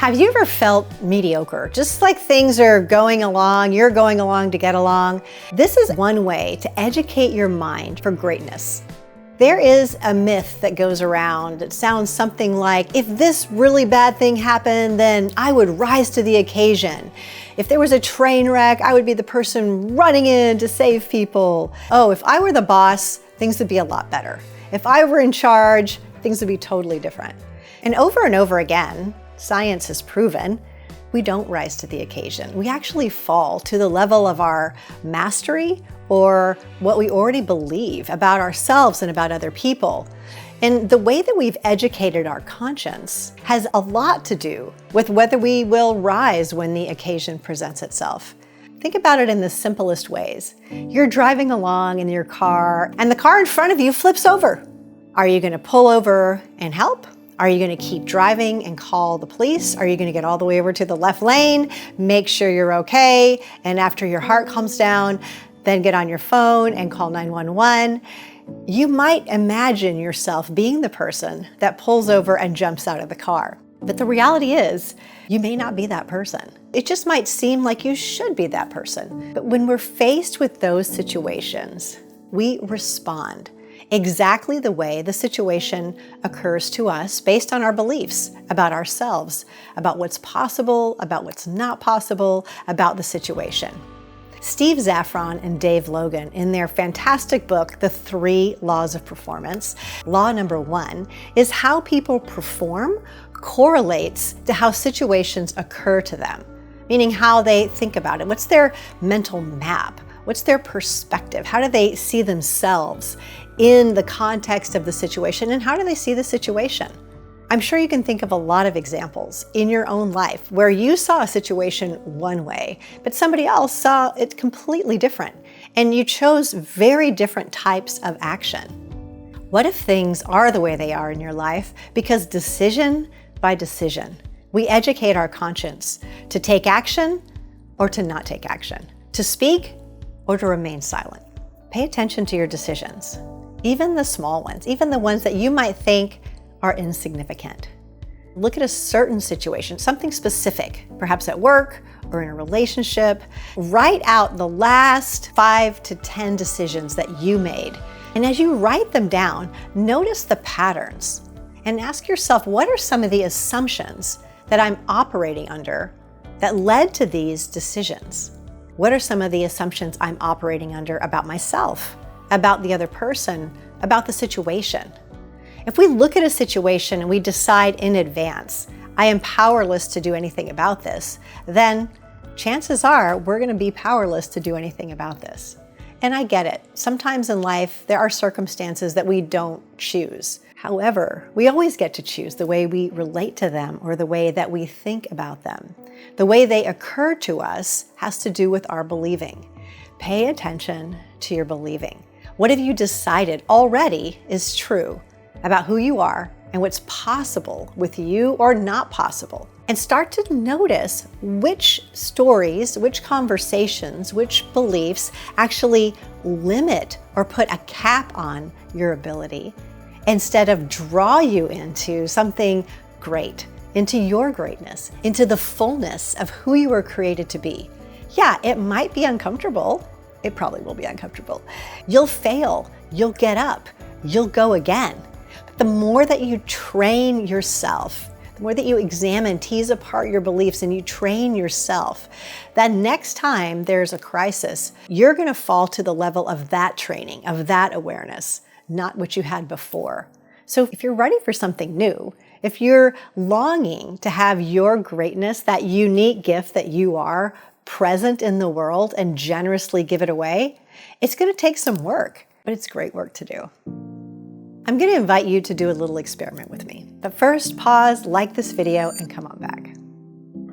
Have you ever felt mediocre? Just like things are going along, you're going along to get along. This is one way to educate your mind for greatness. There is a myth that goes around. It sounds something like, if this really bad thing happened, then I would rise to the occasion. If there was a train wreck, I would be the person running in to save people. Oh, if I were the boss, things would be a lot better. If I were in charge, things would be totally different. And over again, science has proven we don't rise to the occasion. We actually fall to the level of our mastery or what we already believe about ourselves and about other people. And the way that we've educated our conscience has a lot to do with whether we will rise when the occasion presents itself. Think about it in the simplest ways. You're driving along in your car and the car in front of you flips over. Are you going to pull over and help? Are you going to keep driving and call the police? Are you going to get all the way over to the left lane, make sure you're okay, and after your heart calms down, then get on your phone and call 911? You might imagine yourself being the person that pulls over and jumps out of the car. But the reality is, you may not be that person. It just might seem like you should be that person. But when we're faced with those situations, we respond exactly the way the situation occurs to us based on our beliefs about ourselves, about what's possible, about what's not possible, about the situation. Steve Zaffron and Dave Logan, in their fantastic book, The 3 Laws of Performance, law number 1 is how people perform correlates to how situations occur to them, meaning how they think about it. What's their mental map? What's their perspective? How do they see themselves in the context of the situation, and how do they see the situation? I'm sure you can think of a lot of examples in your own life where you saw a situation one way, but somebody else saw it completely different, and you chose very different types of action. What if things are the way they are in your life because decision by decision, we educate our conscience to take action or to not take action, to speak or to remain silent? Pay attention to your decisions, even the small ones, even the ones that you might think are insignificant. Look at a certain situation, something specific, perhaps at work or in a relationship. Write out the last 5 to 10 decisions that you made. And as you write them down, notice the patterns and ask yourself, what are some of the assumptions that I'm operating under that led to these decisions? What are some of the assumptions I'm operating under about myself, about the other person, about the situation? If we look at a situation and we decide in advance, I am powerless to do anything about this, then chances are we're going to be powerless to do anything about this. And I get it. Sometimes in life, there are circumstances that we don't choose. However, we always get to choose the way we relate to them or the way that we think about them. The way they occur to us has to do with our believing. Pay attention to your believing. What have you decided already is true about who you are and what's possible with you or not possible? And start to notice which stories, which conversations, which beliefs actually limit or put a cap on your ability instead of draw you into something great, into your greatness, into the fullness of who you were created to be. Yeah, it might be uncomfortable. It probably will be uncomfortable. You'll fail, you'll get up, you'll go again. But the more that you train yourself, the more that you examine, tease apart your beliefs, and you train yourself, that next time there's a crisis, you're going to fall to the level of that training, of that awareness, not what you had before. So if you're ready for something new, if you're longing to have your greatness, that unique gift that you are, present in the world and generously give it away, it's going to take some work, but it's great work to do. I'm going to invite you to do a little experiment with me. But first, pause, like this video, and come on back.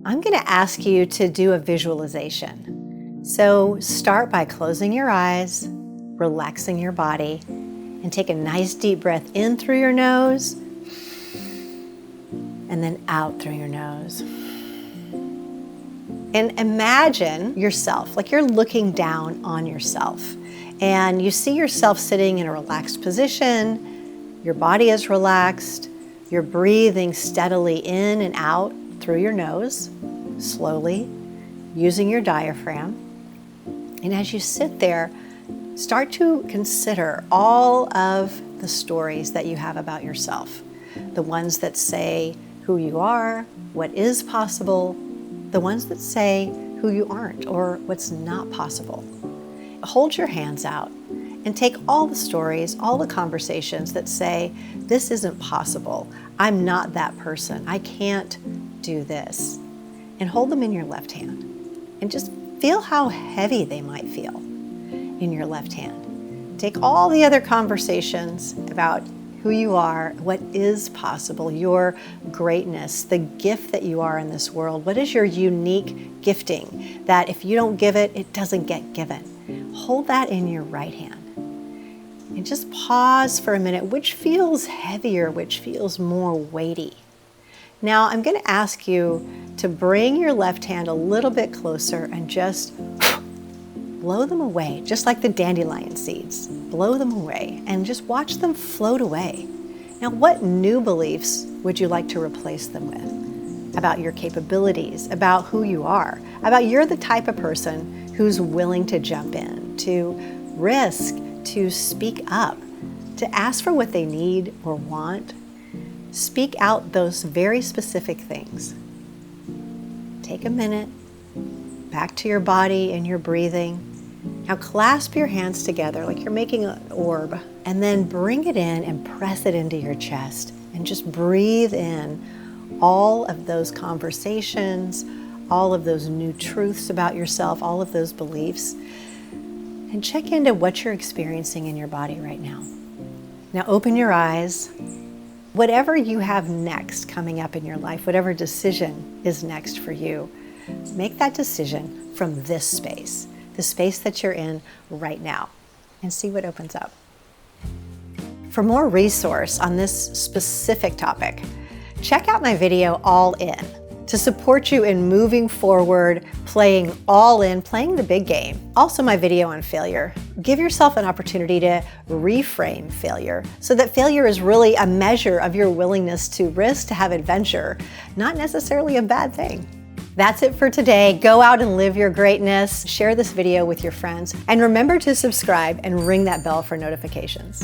I'm going to ask you to do a visualization. So start by closing your eyes, relaxing your body, and take a nice deep breath in through your nose, and then out through your nose. And imagine yourself, like you're looking down on yourself, and you see yourself sitting in a relaxed position. Your body is relaxed. You're breathing steadily in and out through your nose, slowly, using your diaphragm. And as you sit there, start to consider all of the stories that you have about yourself. The ones that say who you are, what is possible, the ones that say who you aren't or what's not possible. Hold your hands out and take all the stories, all the conversations that say, this isn't possible, I'm not that person, I can't do this. And hold them in your left hand. And just feel how heavy they might feel in your left hand. Take all the other conversations about who you are, what is possible, your greatness, the gift that you are in this world. What is your unique gifting that if you don't give it, it doesn't get given? Hold that in your right hand. And just pause for a minute. Which feels heavier? Which feels more weighty? Now I'm going to ask you to bring your left hand a little bit closer and just blow them away, just like the dandelion seeds. Blow them away and just watch them float away. Now, what new beliefs would you like to replace them with? About your capabilities, about who you are, about you're the type of person who's willing to jump in, to risk, to speak up, to ask for what they need or want. Speak out those very specific things. Take a minute, back to your body and your breathing. Now clasp your hands together like you're making an orb, and then bring it in and press it into your chest and just breathe in all of those conversations, all of those new truths about yourself, all of those beliefs, and check into what you're experiencing in your body right now. Now open your eyes. Whatever you have next coming up in your life, whatever decision is next for you, make that decision from this space, the space that you're in right now, and see what opens up. For more resource on this specific topic, check out my video All In to support you in moving forward, playing all in, playing the big game. Also my video on failure. Give yourself an opportunity to reframe failure so that failure is really a measure of your willingness to risk, to have adventure, not necessarily a bad thing. That's it for today. Go out and live your greatness. Share this video with your friends. And remember to subscribe and ring that bell for notifications.